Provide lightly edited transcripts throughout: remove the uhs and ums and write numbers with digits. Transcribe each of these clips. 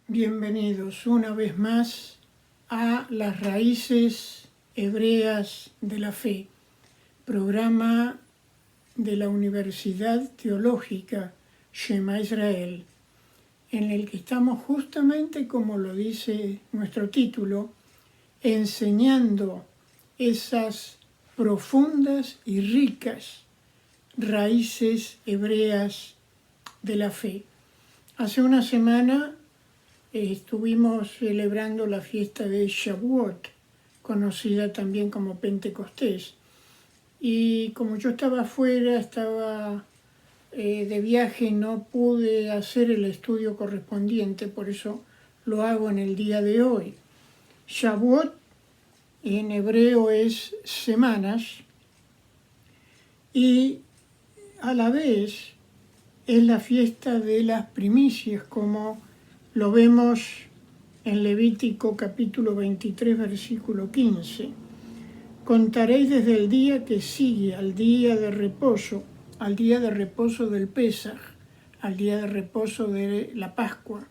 Bienvenidos una vez más a Las Raíces Hebreas de la Fe, programa de la Universidad Teológica Shema Israel, en el que estamos justamente, como lo dice nuestro título, enseñando esas profundas y ricas raíces hebreas de la fe. Hace una semana estuvimos celebrando la fiesta de Shavuot, conocida también como Pentecostés. Y como yo estaba afuera, estaba de viaje, no pude hacer el estudio correspondiente, por eso lo hago en el día de hoy. Shavuot en hebreo es semanas y a la vez es la fiesta de las primicias, como lo vemos en Levítico capítulo 23, versículo 15. Contaréis desde el día que sigue al día de reposo del Pesaj, al día de reposo de la Pascua.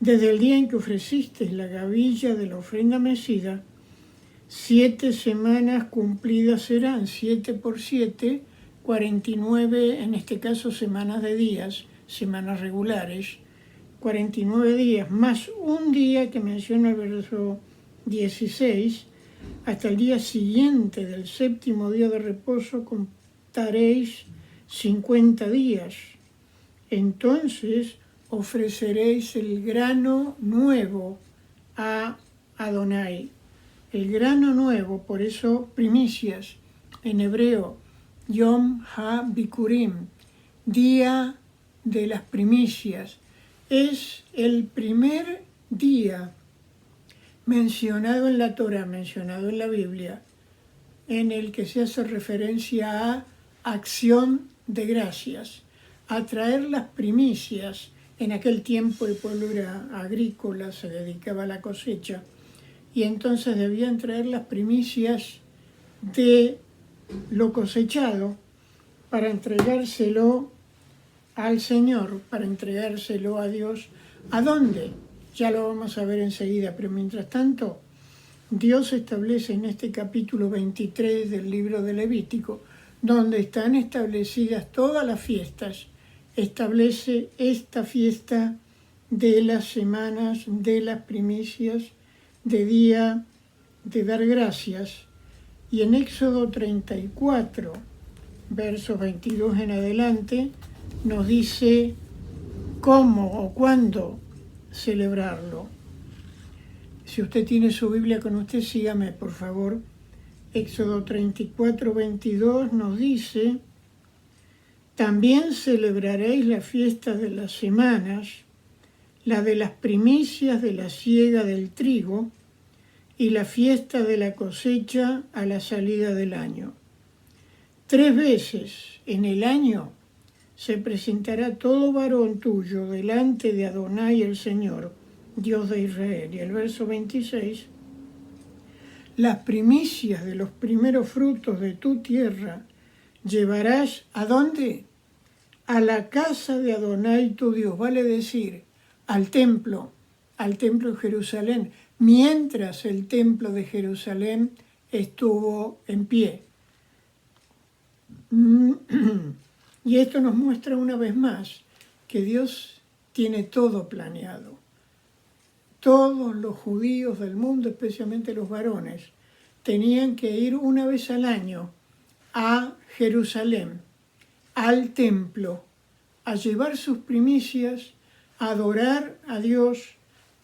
Desde el día en que ofrecisteis la gavilla de la ofrenda mecida, 7 semanas cumplidas serán, 7 por 7, 49, en este caso semanas de días, semanas regulares, 49 días, más un día que menciona el verso 16, hasta el día siguiente del séptimo día de reposo contaréis 50 días. Entonces ofreceréis el grano nuevo a Adonai. El grano nuevo, por eso primicias, en hebreo, Yom HaBikurim, día de las primicias. Es el primer día mencionado en la Torá, mencionado en la Biblia, en el que se hace referencia a acción de gracias, a traer las primicias. En aquel tiempo el pueblo era agrícola, se dedicaba a la cosecha, y entonces debían traer las primicias de lo cosechado para entregárselo al Señor, para entregárselo a Dios. ¿A dónde? Ya lo vamos a ver enseguida, pero mientras tanto, Dios establece en este capítulo 23 del libro de Levítico, donde están establecidas todas las fiestas, establece esta fiesta de las semanas, de las primicias, de día de dar gracias. Y en Éxodo 34, versos 22 en adelante, nos dice cómo o cuándo celebrarlo. Si usted tiene su Biblia con usted, sígame, por favor. Éxodo 34, 22 nos dice: también celebraréis la fiesta de las semanas, la de las primicias de la siega del trigo y la fiesta de la cosecha a la salida del año. 3 veces en el año se presentará todo varón tuyo delante de Adonai el Señor, Dios de Israel. Y el verso 26, las primicias de los primeros frutos de tu tierra llevarás, ¿a dónde? A la casa de Adonai tu Dios, vale decir, al templo de Jerusalén, mientras el templo de Jerusalén estuvo en pie. Y esto nos muestra una vez más que Dios tiene todo planeado. Todos los judíos del mundo, especialmente los varones, tenían que ir una vez al año a Jerusalén, al templo, a llevar sus primicias, a adorar a Dios,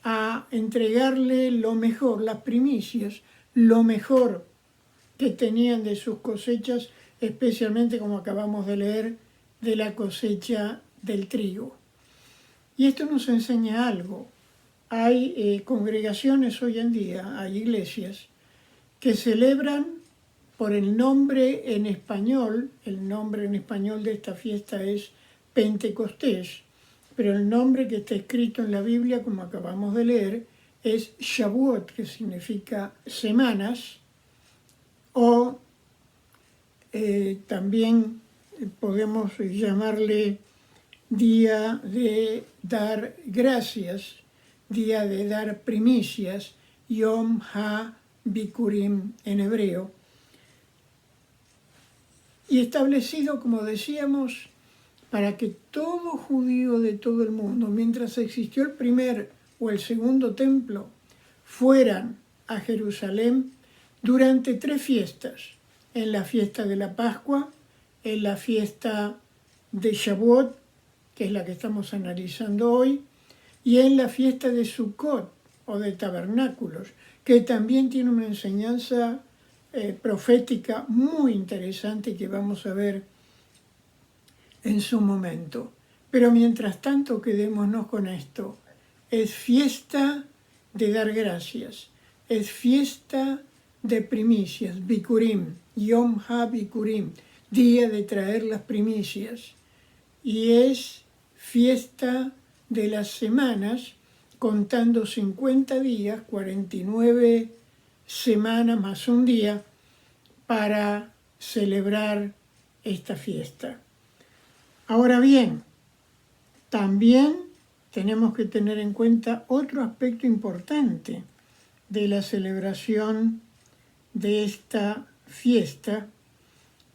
a entregarle lo mejor, las primicias, lo mejor que tenían de sus cosechas, especialmente, como acabamos de leer, de la cosecha del trigo. Y esto nos enseña algo. Hay congregaciones hoy en día, hay iglesias, que celebran por el nombre en español. El nombre en español de esta fiesta es Pentecostés, pero el nombre que está escrito en la Biblia, como acabamos de leer, es Shavuot, que significa semanas, o también podemos llamarle día de dar gracias, día de dar primicias, Yom HaBikurim en hebreo, y establecido, como decíamos, para que todo judío de todo el mundo, mientras existió el primer o el segundo templo, fueran a Jerusalén durante 3 fiestas: en la fiesta de la Pascua, en la fiesta de Shavuot, que es la que estamos analizando hoy, y en la fiesta de Sukkot o de Tabernáculos, que también tiene una enseñanza profética muy interesante que vamos a ver en su momento. Pero mientras tanto, quedémonos con esto: es fiesta de dar gracias, es fiesta de primicias, Bikurim, Yom HaBikurim, día de traer las primicias, y es fiesta de las semanas, contando 50 días, 49 semanas más un día, para celebrar esta fiesta. Ahora bien, también tenemos que tener en cuenta otro aspecto importante de la celebración de esta fiesta,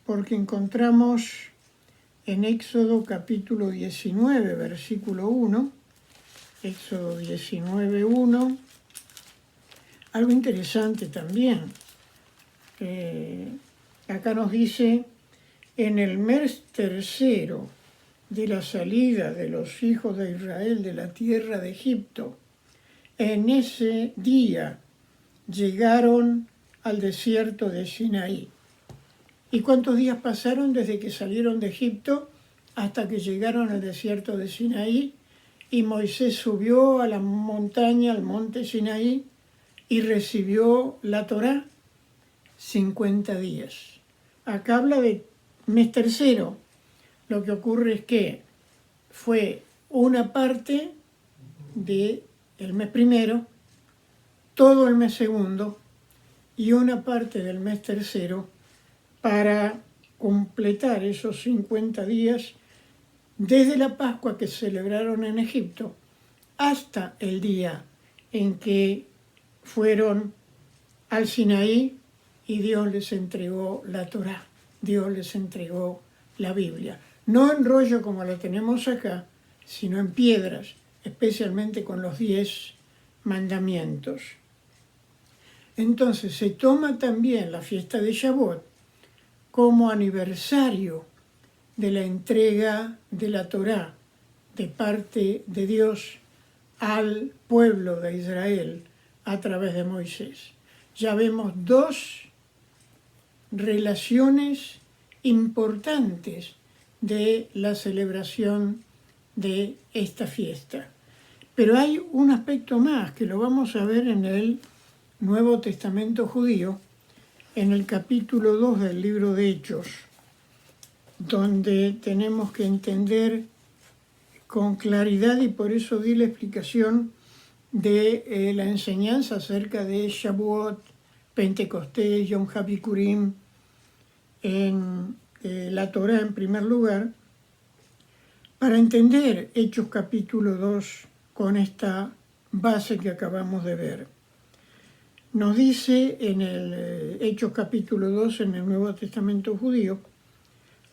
porque encontramos en Éxodo capítulo 19, versículo 1, Éxodo 19, 1, algo interesante también. Acá nos dice: en el mes tercero de la salida de los hijos de Israel de la tierra de Egipto, en ese día llegaron al desierto de Sinaí. ¿Y cuántos días pasaron desde que salieron de Egipto hasta que llegaron al desierto de Sinaí? Y Moisés subió a la montaña, al monte Sinaí, y recibió la Torá. 50 días. Acá habla de mes tercero. Lo que ocurre es que fue una parte del mes primero, todo el mes segundo y una parte del mes tercero para completar esos 50 días desde la Pascua que celebraron en Egipto hasta el día en que fueron al Sinaí y Dios les entregó la Torá, Dios les entregó la Biblia. No en rollo como lo tenemos acá, sino en piedras, especialmente con los 10 mandamientos. Entonces se toma también la fiesta de Shavuot como aniversario de la entrega de la Torá de parte de Dios al pueblo de Israel a través de Moisés. Ya vemos 2 relaciones importantes de la celebración de esta fiesta. Pero hay un aspecto más que lo vamos a ver en el Nuevo Testamento judío, en el capítulo 2 del libro de Hechos, donde tenemos que entender con claridad, y por eso di la explicación de la enseñanza acerca de Shavuot, Pentecostés, Yom HaBikurim, en la Torá en primer lugar, para entender Hechos capítulo 2 con esta base que acabamos de ver. Nos dice en el Hechos capítulo 2 en el Nuevo Testamento judío: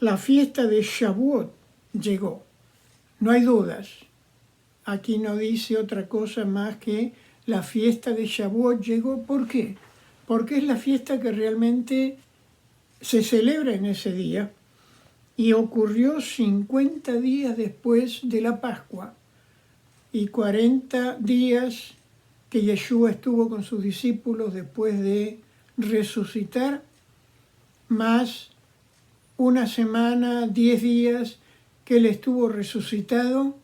la fiesta de Shavuot llegó. No hay dudas. Aquí no dice otra cosa más que la fiesta de Shavuot llegó. ¿Por qué? Porque es la fiesta que realmente se celebra en ese día y ocurrió 50 días después de la Pascua y 40 días que Yeshua estuvo con sus discípulos después de resucitar, más una semana, 10 días que él estuvo resucitado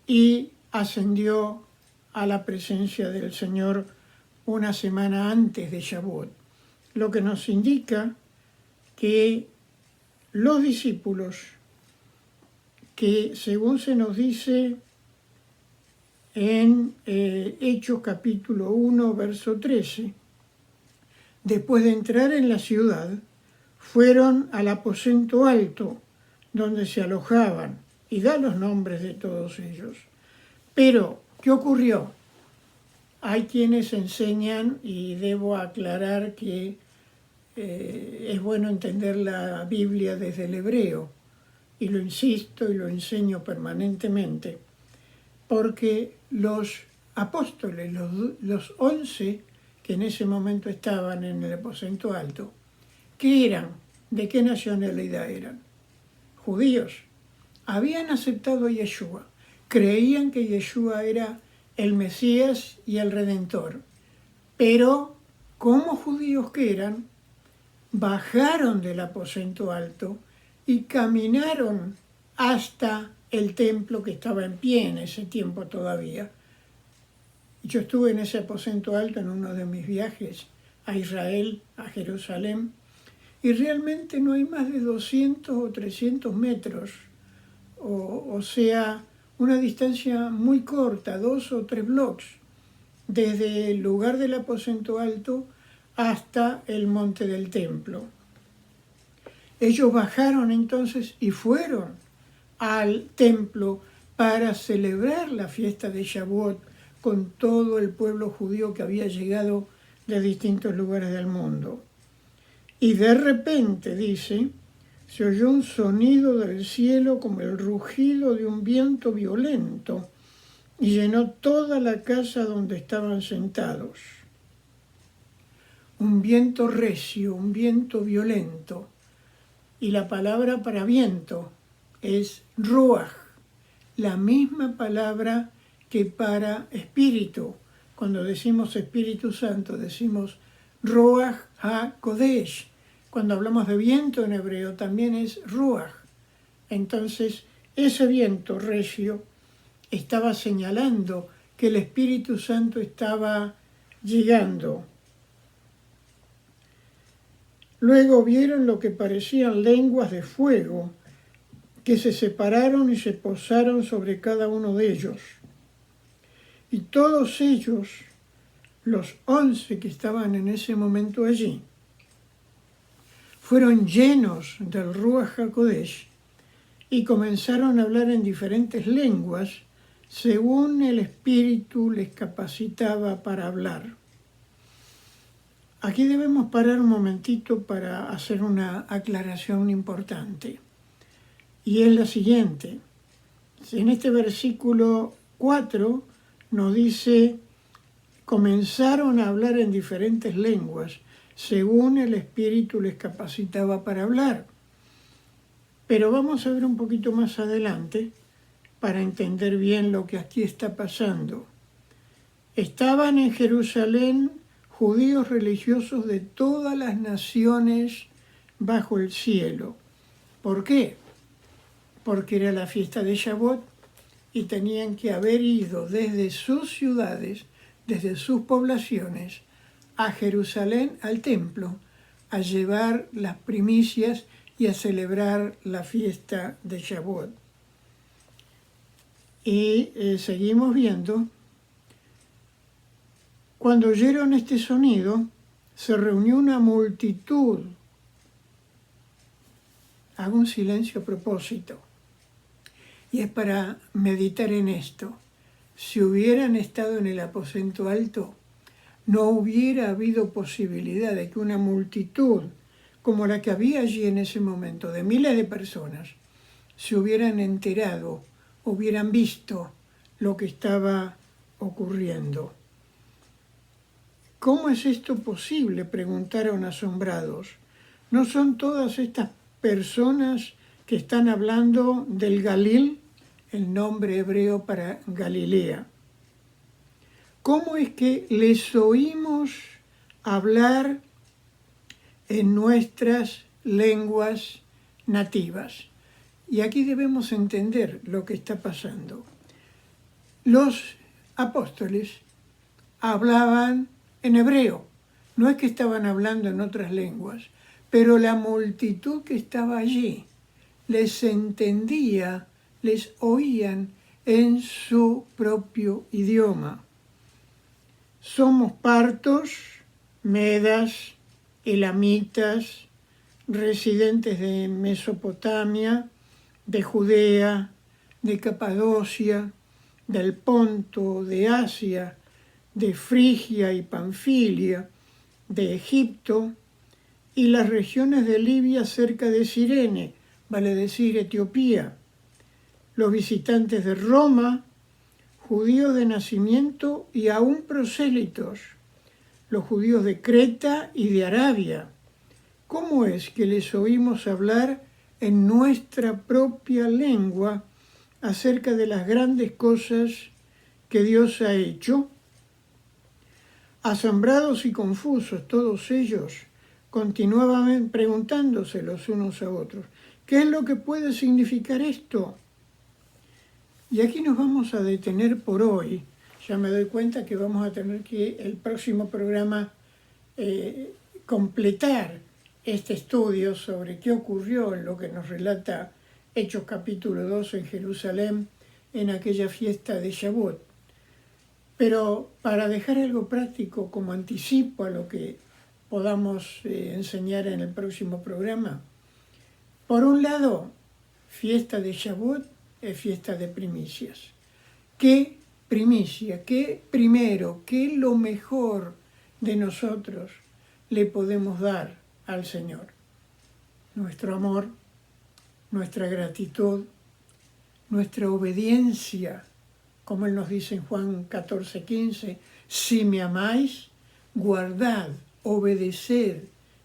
y ascendió a la presencia del Señor una semana antes de Shavuot, lo que nos indica que los discípulos, que según se nos dice en Hechos capítulo 1, verso 13, después de entrar en la ciudad, fueron al aposento alto, donde se alojaban y da los nombres de todos ellos. Pero, ¿qué ocurrió? Hay quienes enseñan, y debo aclarar que es bueno entender la Biblia desde el hebreo, y lo insisto y lo enseño permanentemente, porque los apóstoles, los 11 que en ese momento estaban en el aposento alto, ¿qué eran? ¿De qué nacionalidad eran? Judíos. Habían aceptado a Yeshua, creían que Yeshua era el Mesías y el Redentor, pero como judíos que eran, bajaron del aposento alto y caminaron hasta el templo que estaba en pie en ese tiempo todavía. Yo estuve en ese aposento alto en uno de mis viajes a Israel, a Jerusalén, y realmente no hay más de 200 o 300 metros, o sea, una distancia muy corta, 2 o 3 blocks, desde el lugar del aposento alto hasta el monte del templo. Ellos bajaron entonces y fueron al templo para celebrar la fiesta de Shavuot con todo el pueblo judío que había llegado de distintos lugares del mundo. Y de repente, dice, se oyó un sonido del cielo como el rugido de un viento violento y llenó toda la casa donde estaban sentados. Un viento recio, un viento violento. Y la palabra para viento es ruach, la misma palabra que para espíritu. Cuando decimos Espíritu Santo, decimos ruach ha-kodesh. Cuando hablamos de viento en hebreo también es ruach. Entonces, ese viento recio estaba señalando que el Espíritu Santo estaba llegando. Luego vieron lo que parecían lenguas de fuego que se separaron y se posaron sobre cada uno de ellos. Y todos ellos, los 11 que estaban en ese momento allí, fueron llenos del Ruach HaKodesh y comenzaron a hablar en diferentes lenguas según el Espíritu les capacitaba para hablar. Aquí debemos parar un momentito para hacer una aclaración importante. Y es la siguiente. En este versículo 4 nos dice, comenzaron a hablar en diferentes lenguas, según el Espíritu les capacitaba para hablar. Pero vamos a ver un poquito más adelante para entender bien lo que aquí está pasando. Estaban en Jerusalén judíos religiosos de todas las naciones bajo el cielo. ¿Por qué? Porque era la fiesta de Shavuot y tenían que haber ido desde sus ciudades, desde sus poblaciones, a Jerusalén, al templo, a llevar las primicias y a celebrar la fiesta de Shavuot. Y seguimos viendo. Cuando oyeron este sonido, se reunió una multitud. Hago un silencio a propósito. Y es para meditar en esto. Si hubieran estado en el aposento alto, no hubiera habido posibilidad de que una multitud, como la que había allí en ese momento, de miles de personas, se hubieran enterado, hubieran visto lo que estaba ocurriendo. ¿Cómo es esto posible?, preguntaron asombrados. ¿No son todas estas personas que están hablando del Galil, el nombre hebreo para Galilea? ¿Cómo es que les oímos hablar en nuestras lenguas nativas? Y aquí debemos entender lo que está pasando. Los apóstoles hablaban en hebreo, no es que estaban hablando en otras lenguas, pero la multitud que estaba allí les entendía, les oían en su propio idioma. Somos partos, medas, elamitas, residentes de Mesopotamia, de Judea, de Capadocia, del Ponto, de Asia, de Frigia y Panfilia, de Egipto y las regiones de Libia cerca de Cirene, vale decir Etiopía, los visitantes de Roma, judíos de nacimiento y aún prosélitos, los judíos de Creta y de Arabia. ¿Cómo es que les oímos hablar en nuestra propia lengua acerca de las grandes cosas que Dios ha hecho? Asombrados y confusos todos ellos continuaban preguntándose los unos a otros, ¿qué es lo que puede significar esto? Y aquí nos vamos a detener por hoy. Ya me doy cuenta que vamos a tener que el próximo programa completar este estudio sobre qué ocurrió en lo que nos relata Hechos capítulo 2 en Jerusalén en aquella fiesta de Shavuot. Pero para dejar algo práctico como anticipo a lo que podamos enseñar en el próximo programa, por un lado, fiesta de Shavuot es fiesta de primicias. ¿Qué primicia, qué primero, qué lo mejor de nosotros le podemos dar al Señor? Nuestro amor, nuestra gratitud, nuestra obediencia, como Él nos dice en Juan 14:15, si me amáis, guardad, obedeced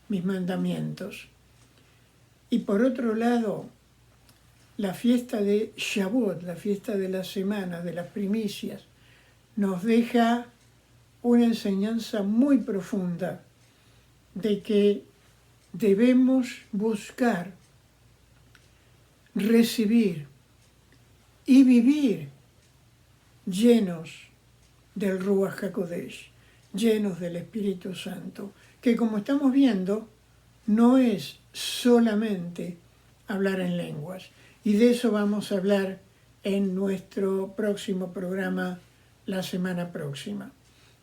mis mandamientos. Y por otro lado, la fiesta de Shavuot, la fiesta de la semana, de las primicias, nos deja una enseñanza muy profunda de que debemos buscar, recibir y vivir llenos del Ruach HaKodesh, llenos del Espíritu Santo, que como estamos viendo, no es solamente hablar en lenguas. Y de eso vamos a hablar en nuestro próximo programa la semana próxima.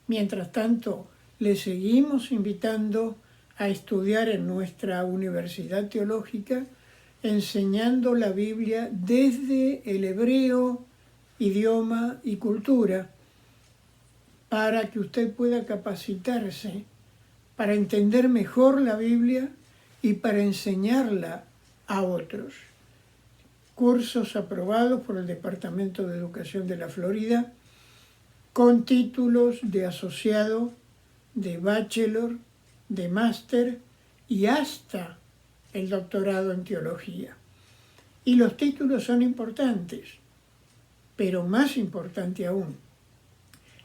Mientras tanto, les seguimos invitando a estudiar en nuestra Universidad Teológica, enseñando la Biblia desde el hebreo, idioma y cultura, para que usted pueda capacitarse para entender mejor la Biblia y para enseñarla a otros. Cursos aprobados por el Departamento de Educación de la Florida, con títulos de asociado, de bachelor, de máster y hasta el doctorado en teología. Y los títulos son importantes, pero más importante aún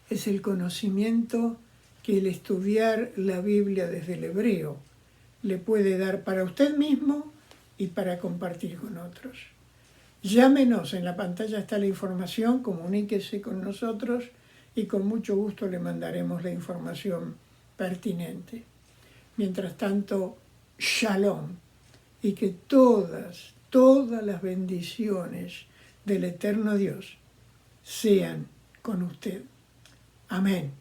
es el conocimiento que el estudiar la Biblia desde el hebreo le puede dar para usted mismo y para compartir con otros. Llámenos, en la pantalla está la información, comuníquese con nosotros y con mucho gusto le mandaremos la información pertinente. Mientras tanto, Shalom, y que todas las bendiciones del eterno Dios sean con usted. Amén.